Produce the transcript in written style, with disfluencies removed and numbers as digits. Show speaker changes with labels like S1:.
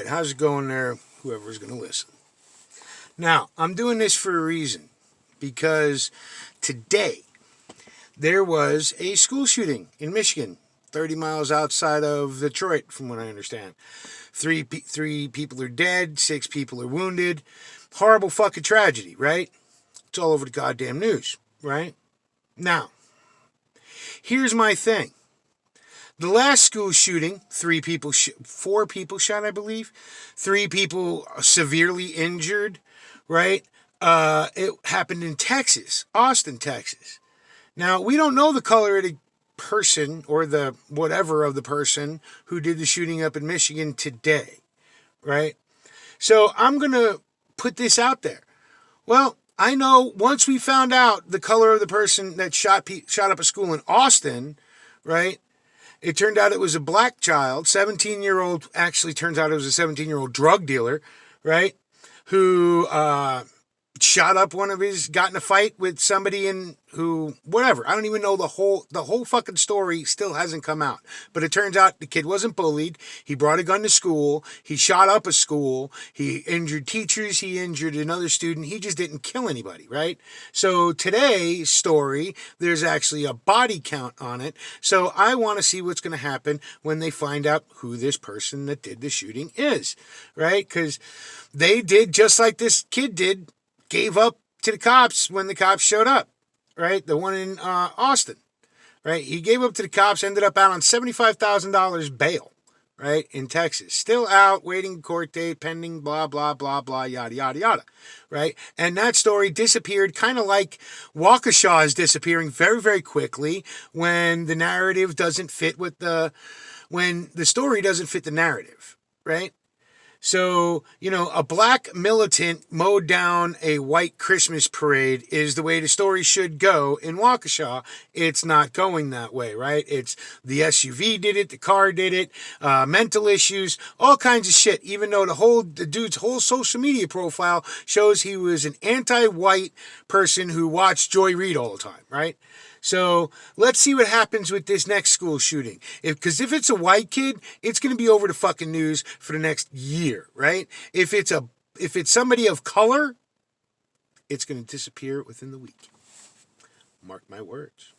S1: right, how's it going there, whoever's going to listen? Now, I'm doing this for a reason because today there was a school shooting in Michigan, 30 miles outside of Detroit, from what I understand. Three people are dead, 6 people are wounded. Horrible fucking tragedy, right? It's all over the goddamn news, right? Now, here's my thing. The last school shooting, 4 people shot, I believe. 3 people severely injured, right? It happened in Texas, Austin, Texas. Now, we don't know the color of the person or the whatever of the person who did the shooting up in Michigan today, right? So I'm going to put this out there. Well, I know once we found out the color of the person that shot up a school in Austin, right? It turned out it was a black child, 17-year-old, actually turns out it was a 17-year-old drug dealer, right? Who got in a fight with somebody whatever. I don't even know the whole fucking story still hasn't come out. But it turns out the kid wasn't bullied. He brought a gun to school. He shot up a school. He injured teachers. He injured another student. He just didn't kill anybody, right? So today's story, there's actually a body count on it. So I want to see what's going to happen when they find out who this person that did the shooting is, right? Because they did just like this kid did, gave up to the cops when the cops showed up, right? The one in Austin, right? He gave up to the cops, ended up out on $75,000 bail, right? In Texas. Still out, waiting court date, pending, blah, blah, blah, blah, yada, yada, yada, right? And that story disappeared kind of like Waukesha is disappearing very, very quickly when the narrative doesn't fit when the story doesn't fit the narrative, right? So, a black militant mowed down a white Christmas parade is the way the story should go in Waukesha. It's not going that way, right? It's the SUV did it, the car did it, mental issues, all kinds of shit, even though the dude's whole social media profile shows he was an anti-white person who watched Joy Reid all the time, right? So let's see what happens with this next school shooting. Because if it's a white kid, it's going to be over the fucking news for the next year, right? If it's somebody of color, it's going to disappear within the week. Mark my words.